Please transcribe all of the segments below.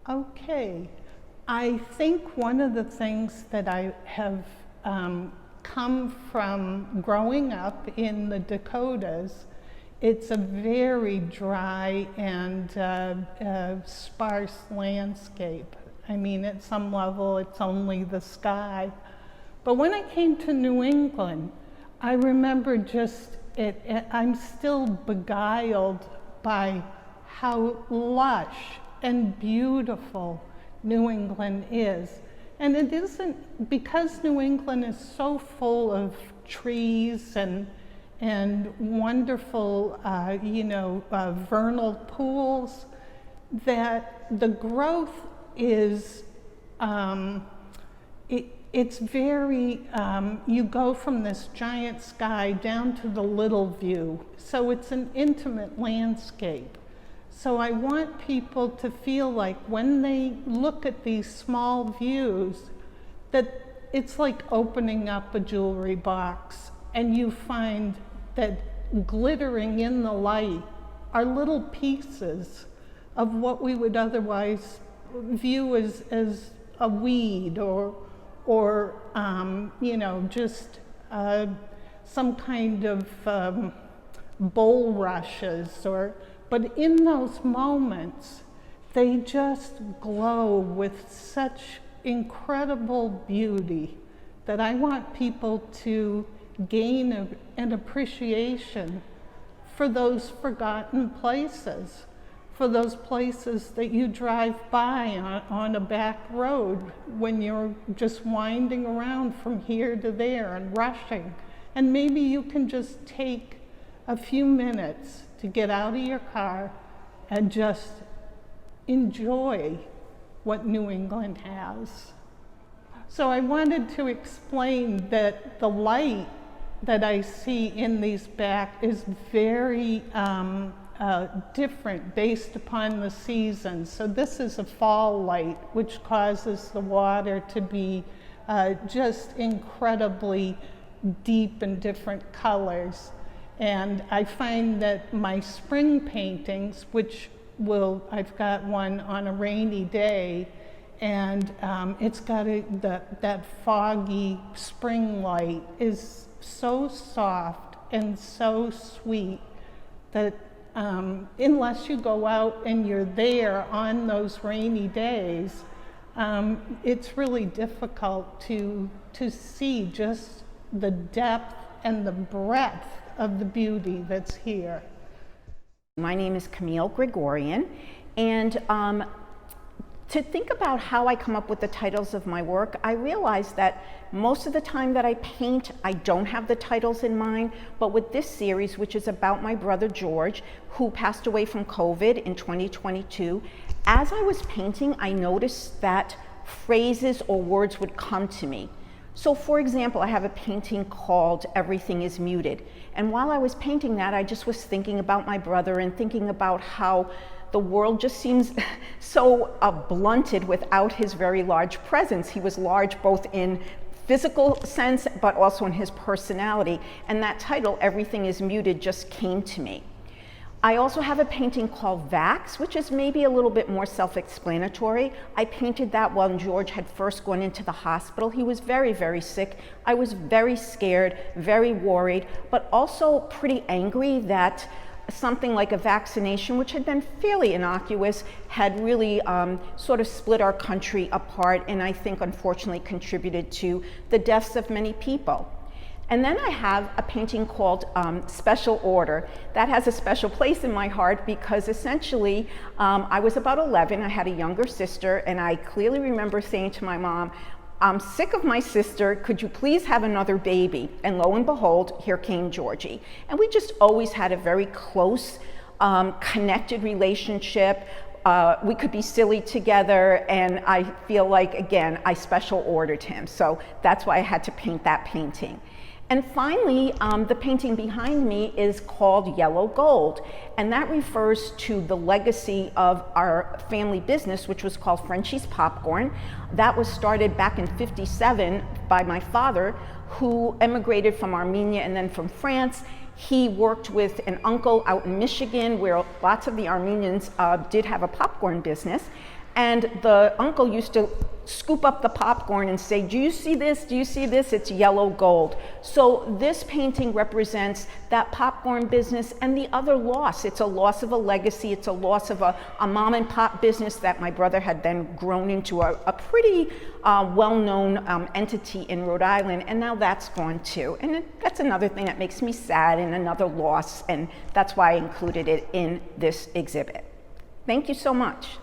Okay. I think one of the things that I have come from growing up in the Dakotas, it's a very dry and sparse landscape. I mean, at some level, it's only the sky. But when I came to New England, I remember just I'm still beguiled by how lush and beautiful New England is. And it isn't, because New England is so full of trees and wonderful, vernal pools, that the growth is, it's very, you go from this giant sky down to the little view. So it's an intimate landscape. So I want people to feel like when they look at these small views, that it's like opening up a jewelry box and you find that glittering in the light are little pieces of what we would otherwise view as a weed or just some kind of bulrushes but in those moments, they just glow with such incredible beauty that I want people to gain an appreciation for those forgotten places, for those places that you drive by on a back road when you're just winding around from here to there and rushing. And maybe you can just take a few minutes to get out of your car and just enjoy what New England has. So I wanted to explain that the light that I see in these back is very different based upon the season. So this is a fall light, which causes the water to be just incredibly deep and different colors. And I find that my spring paintings, I've got one on a rainy day, and it's got that foggy spring light is so soft and so sweet that unless you go out and you're there on those rainy days, it's really difficult to see just the depth and the breadth of the beauty that's here. My name is Camille Gregorian, and to think about how I come up with the titles of my work, I realize that most of the time that I paint, I don't have the titles in mind, but with this series, which is about my brother George, who passed away from COVID in 2022, as I was painting, I noticed that phrases or words would come to me. So for example, I have a painting called Everything is Muted. And while I was painting that, I just was thinking about my brother and thinking about how the world just seems so blunted without his very large presence. He was large both in physical sense, but also in his personality. And that title, Everything is Muted, just came to me. I also have a painting called Vax, which is maybe a little bit more self-explanatory. I painted that while George had first gone into the hospital. He was very, very sick. I was very scared, very worried, but also pretty angry that something like a vaccination, which had been fairly innocuous, had really sort of split our country apart, and I think unfortunately contributed to the deaths of many people. And then I have a painting called Special Order. That has a special place in my heart because essentially I was about 11, I had a younger sister, and I clearly remember saying to my mom, I'm sick of my sister, could you please have another baby? And lo and behold, here came Georgie. And we just always had a very close, connected relationship. We could be silly together, and I feel like, again, I special ordered him. So that's why I had to paint that painting. And finally, the painting behind me is called Yellow Gold, and that refers to the legacy of our family business, which was called Frenchie's Popcorn. That was started back in '57 by my father, who emigrated from Armenia and then from France. He worked with an uncle out in Michigan, where lots of the Armenians did have a popcorn business. And the uncle used to scoop up the popcorn and say, do you see this? Do you see this? It's yellow gold. So this painting represents that popcorn business and the other loss. It's a loss of a legacy. It's a loss of a mom and pop business that my brother had then grown into a pretty well-known entity in Rhode Island, and now that's gone too. And that's another thing that makes me sad and another loss, and that's why I included it in this exhibit. Thank you so much.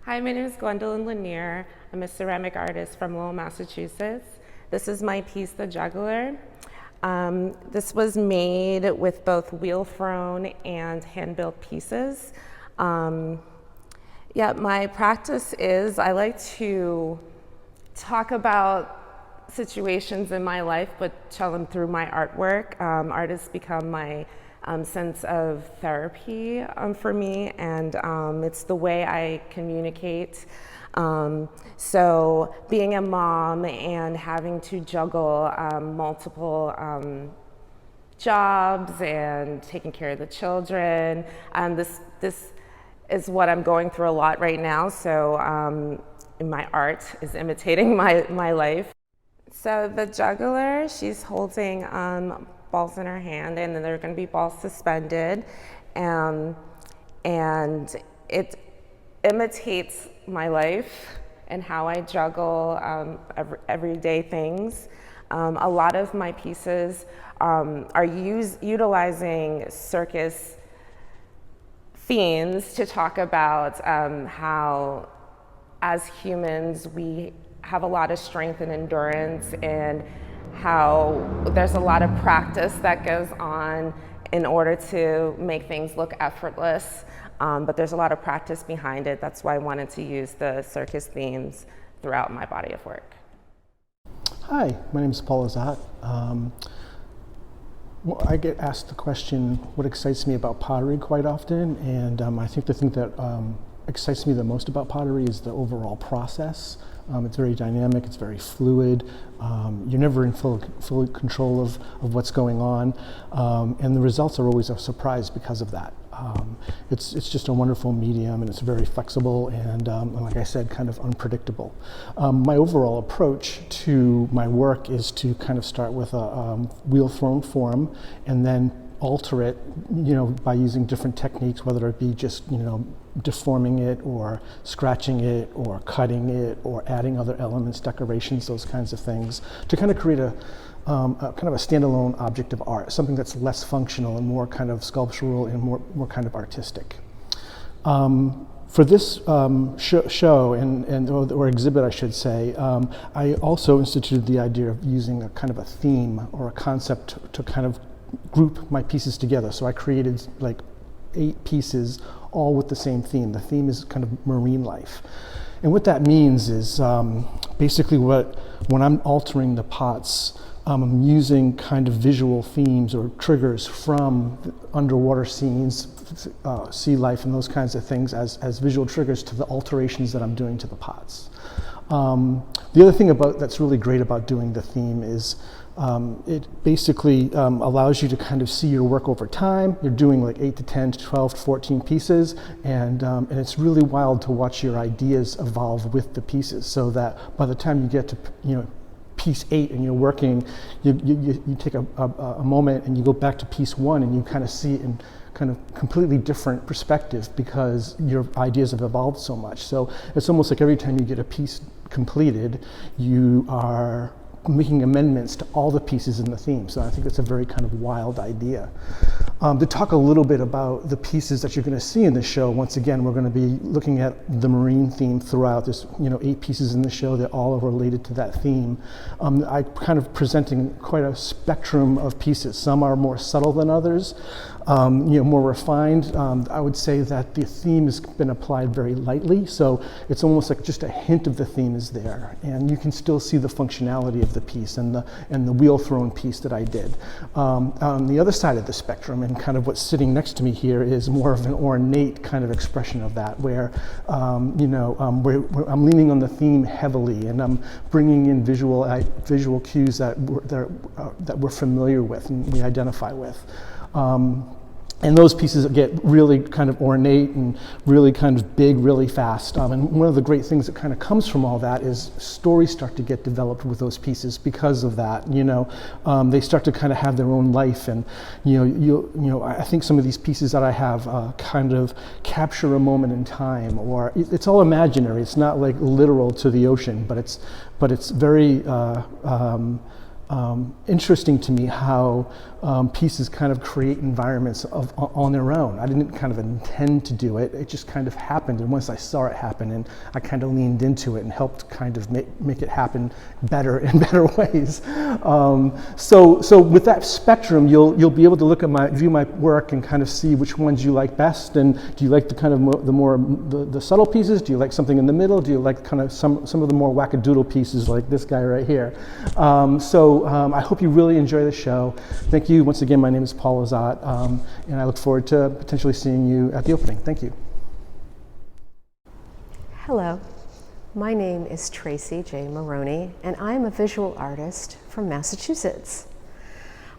Hi, my name is Gwendolyn Lanier. I'm a ceramic artist from Lowell, Massachusetts. This is my piece, The Juggler. This was made with both wheel-thrown and hand-built pieces. Yeah, my practice is I like to talk about situations in my life, but tell them through my artwork. Art has become my sense of therapy for me, and it's the way I communicate. So being a mom and having to juggle multiple jobs and taking care of the children, this is what I'm going through a lot right now. So my art is imitating my life. So the juggler, she's holding balls in her hand, and then there are going to be balls suspended, and it imitates my life and how I juggle everyday things. A lot of my pieces are utilizing circus themes to talk about how, as humans, we have a lot of strength and endurance, and how there's a lot of practice that goes on in order to make things look effortless, but there's a lot of practice behind it. That's why I wanted to use the circus themes throughout my body of work. Hi, my name is Paul Lizotte. I get asked the question, what excites me about pottery quite often, and I think the thing that excites me the most about pottery is the overall process. It's very dynamic, it's very fluid, you're never in full control of what's going on, and the results are always a surprise because of that. It's just a wonderful medium, and it's very flexible and like I said, kind of unpredictable. My overall approach to my work is to kind of start with a wheel-thrown form and then alter it, by using different techniques, whether it be just, deforming it or scratching it or cutting it or adding other elements, decorations, those kinds of things, to kind of create a kind of a standalone object of art, something that's less functional and more kind of sculptural and more kind of artistic. For this show or exhibit, I should say, I also instituted the idea of using a kind of a theme or a concept to kind of group my pieces together. So I created like 8 pieces, all with the same theme. The theme is kind of marine life. And what that means is basically when I'm altering the pots, I'm using kind of visual themes or triggers from underwater scenes, sea life and those kinds of things as visual triggers to the alterations that I'm doing to the pots. The other thing that's really great about doing the theme is it basically allows you to kind of see your work over time. You're doing like 8 to 10 to 12 to 14 pieces, and it's really wild to watch your ideas evolve with the pieces, so that by the time you get to piece 8 and you're working, you take a moment and you go back to piece 1 and you kind of see it in kind of completely different perspective because your ideas have evolved so much. So it's almost like every time you get a piece completed, you are making amendments to all the pieces in the theme. So I think that's a very kind of wild idea. To talk a little bit about the pieces that you're going to see in the show, once again, we're going to be looking at the marine theme throughout. There's 8 pieces in the show that all are related to that theme. I'm kind of presenting quite a spectrum of pieces. Some are more subtle than others, more refined. I would say that the theme has been applied very lightly, so it's almost like just a hint of the theme is there, and you can still see the functionality of the piece and the wheel-thrown piece that I did. On the other side of the spectrum, and kind of what's sitting next to me here, is more of an ornate kind of expression of that, where I'm leaning on the theme heavily, and I'm bringing in visual cues that we're familiar with and we identify with. And those pieces get really kind of ornate and really kind of big really fast. And one of the great things that kind of comes from all that is stories start to get developed with those pieces because of that. They start to kind of have their own life, and I think some of these pieces that I have kind of capture a moment in time, or it's all imaginary. It's not like literal to the ocean, but it's very interesting to me how pieces kind of create environments on their own. I didn't kind of intend to do it. It just kind of happened, and once I saw it happen, and I kind of leaned into it and helped kind of make it happen better in better ways. So with that spectrum, you'll be able to view my work and kind of see which ones you like best. And do you like the kind of the subtle pieces? Do you like something in the middle? Do you like kind of some of the more wackadoodle pieces like this guy right here? I hope you really enjoy the show. Thank you. Once again, my name is Paul Lizotte, and I look forward to potentially seeing you at the opening. Thank you. Hello, my name is Tracey J. Maroni, and I'm a visual artist from Massachusetts.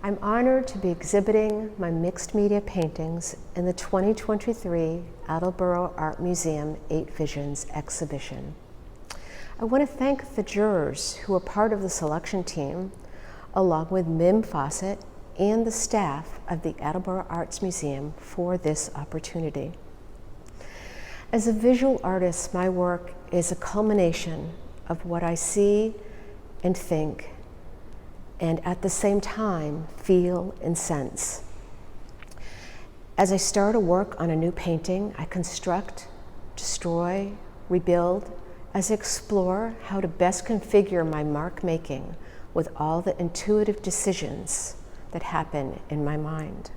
I'm honored to be exhibiting my mixed media paintings in the 2023 Attleboro Arts Museum 8 Visions exhibition. I want to thank the jurors who were part of the selection team, along with Mim Fawcett and the staff of the Attleboro Arts Museum for this opportunity. As a visual artist, my work is a culmination of what I see and think, and at the same time, feel and sense. As I start a work on a new painting, I construct, destroy, rebuild, as I explore how to best configure my mark making with all the intuitive decisions that happen in my mind.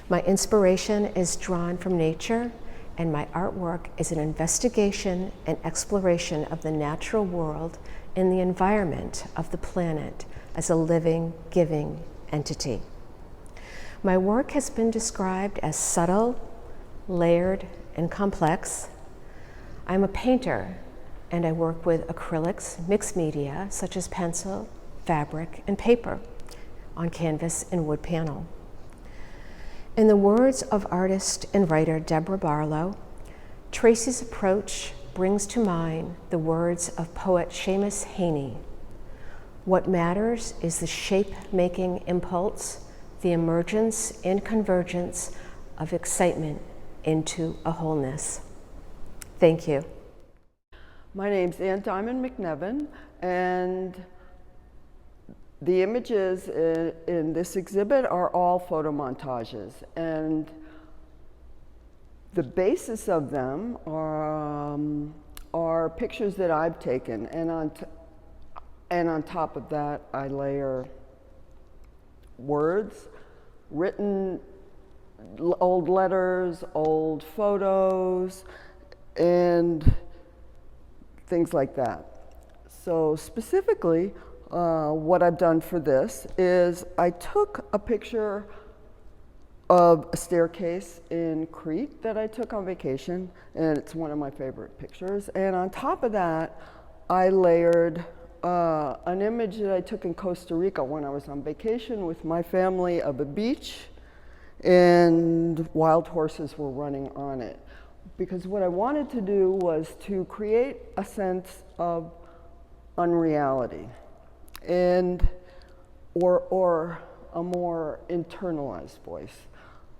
My inspiration is drawn from nature, and my artwork is an investigation and exploration of the natural world and the environment of the planet as a living, giving entity. My work has been described as subtle, layered, and complex. I'm a painter, and I work with acrylics, mixed media, such as pencil, fabric, and paper, on canvas and wood panel. In the words of artist and writer Deborah Barlow, Tracey's approach brings to mind the words of poet Seamus Heaney. What matters is the shape-making impulse, the emergence and convergence of excitement into a wholeness. Thank you. My name's Ann Diamond McNevin, and the images in this exhibit are all photo montages, and the basis of them are pictures that I've taken, and on top of that I layer words, written old letters, old photos, and things like that. So specifically, what I've done for this is I took a picture of a staircase in Crete that I took on vacation, and it's one of my favorite pictures. And on top of that, I layered an image that I took in Costa Rica when I was on vacation with my family of a beach, and wild horses were running on it. Because what I wanted to do was to create a sense of unreality, and or a more internalized voice.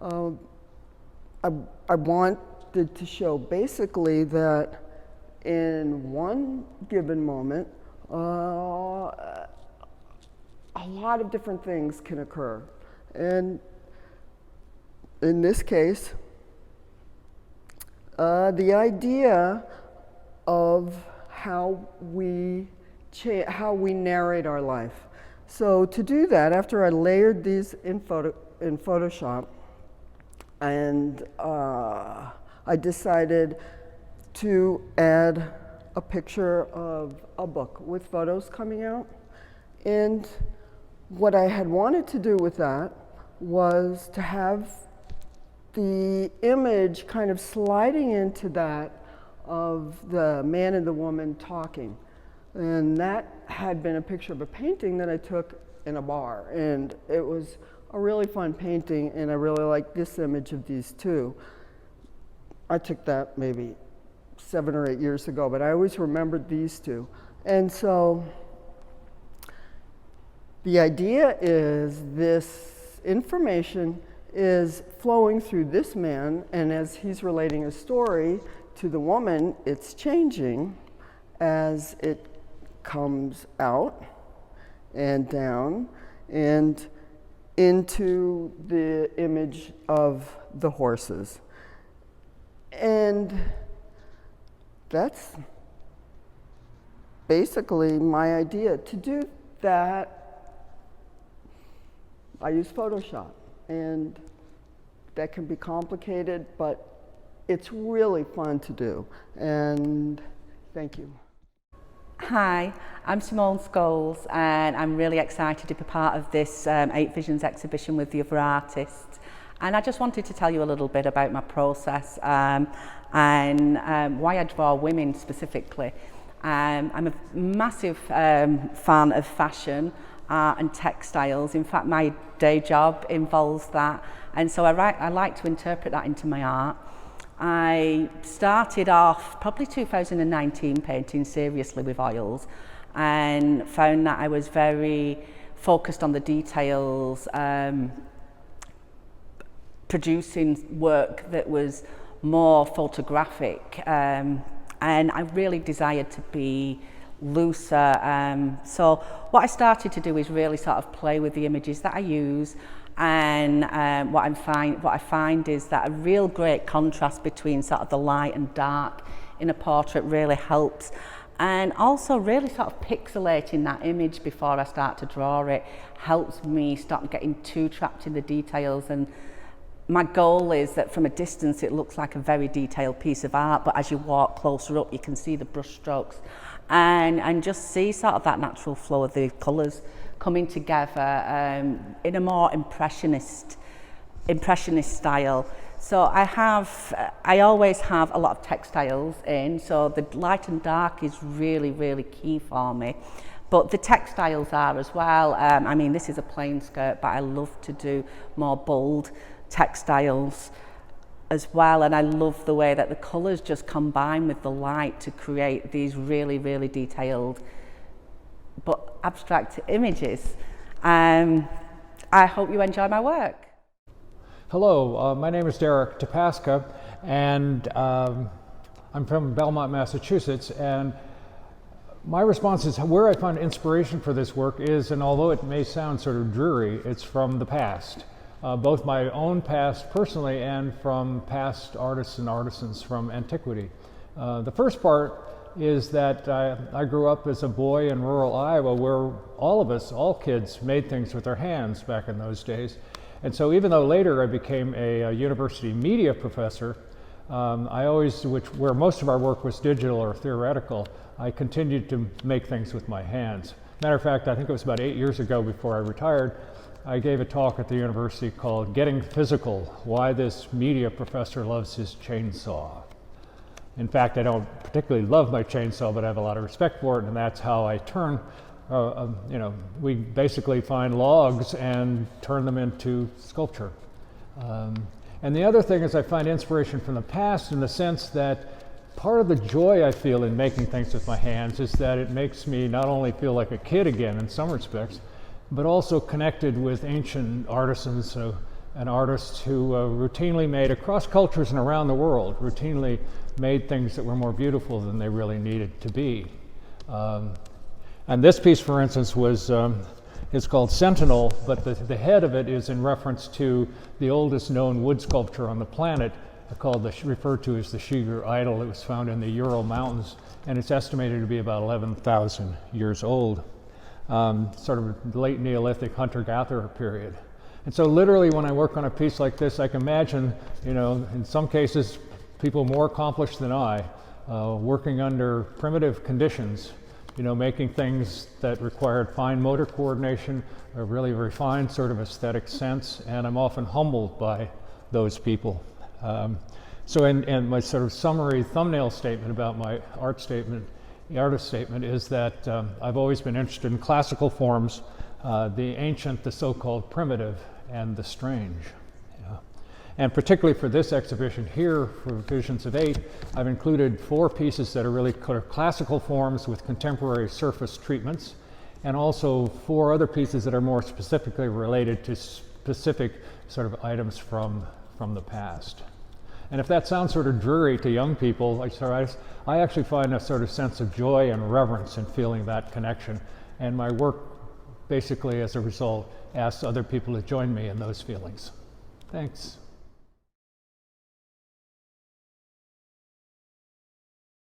I wanted to show basically that in one given moment, a lot of different things can occur. And in this case, the idea of how we narrate our life. So to do that, after I layered these in Photoshop, and I decided to add a picture of a book with photos coming out. And what I had wanted to do with that was to have the image kind of sliding into that of the man and the woman talking. And that had been a picture of a painting that I took in a bar. And it was a really fun painting, and I really like this image of these two. I took that maybe 7 or 8 years ago, but I always remembered these two. And so the idea is this information is flowing through this man, and as he's relating a story to the woman, it's changing as it comes out and down and into the image of the horses. And that's basically my idea. To do that, I use Photoshop, and that can be complicated, but it's really fun to do. And thank you. Hi, I'm Simone Scholes, and I'm really excited to be part of this 8 Visions exhibition with the other artists. And I just wanted to tell you a little bit about my process and why I draw women specifically. I'm a massive fan of fashion, art and textiles. In fact, my day job involves that, and so I like to interpret that into my art. I started off probably 2019 painting seriously with oils, and found that I was very focused on the details, producing work that was more photographic, and I really desired to be looser. So what I started to do is really sort of play with the images that I use, and what I find is that a real great contrast between sort of the light and dark in a portrait really helps, and also really sort of pixelating that image before I start to draw it helps me stop getting too trapped in the details. And my goal is that from a distance it looks like a very detailed piece of art, but as you walk closer up you can see the brush strokes and just see sort of that natural flow of the colours coming together in a more impressionist style. So I always have a lot of textiles in, so the light and dark is really, really key for me. But the textiles are as well. I mean, this is a plain skirt, but I love to do more bold textiles as well, and I love the way that the colours just combine with the light to create these really, really detailed but abstract images. I hope you enjoy my work. Hello, my name is Derrick Paske, and I'm from Belmont, Massachusetts, and my response is where I find inspiration for this work is, and although it may sound sort of dreary, it's from the past. Both my own past personally and from past artists and artisans from antiquity. The first part is that I grew up as a boy in rural Iowa where all kids made things with their hands back in those days. And so even though later I became a university media professor, where most of our work was digital or theoretical, I continued to make things with my hands. Matter of fact, I think it was about 8 years ago before I retired, I gave a talk at the university called Getting Physical, Why This Media Professor Loves His Chainsaw. In fact, I don't particularly love my chainsaw, but I have a lot of respect for it, and that's how I turn, we basically find logs and turn them into sculpture. And the other thing is I find inspiration from the past in the sense that part of the joy I feel in making things with my hands is that it makes me not only feel like a kid again in some respects, but also connected with ancient artisans and artists who routinely made, across cultures and around the world, routinely made things that were more beautiful than they really needed to be. And this piece, for instance, is called Sentinel, but the head of it is in reference to the oldest known wood sculpture on the planet, referred to as the Shigur idol. It was found in the Ural Mountains, and it's estimated to be about 11,000 years old. Sort of late Neolithic hunter-gatherer period. And so literally when I work on a piece like this, I can imagine, in some cases, people more accomplished than I, working under primitive conditions, making things that required fine motor coordination, a really refined sort of aesthetic sense, and I'm often humbled by those people. So in my sort of summary thumbnail statement about my art statement, the artist statement is that I've always been interested in classical forms, the ancient, the so-called primitive, and the strange. And particularly for this exhibition here, for Visions of 8, I've included 4 pieces that are really classical forms with contemporary surface treatments, and also 4 other pieces that are more specifically related to specific sort of items from the past. And if that sounds sort of dreary to young people, I actually find a sort of sense of joy and reverence in feeling that connection. And my work, basically as a result, asks other people to join me in those feelings. Thanks.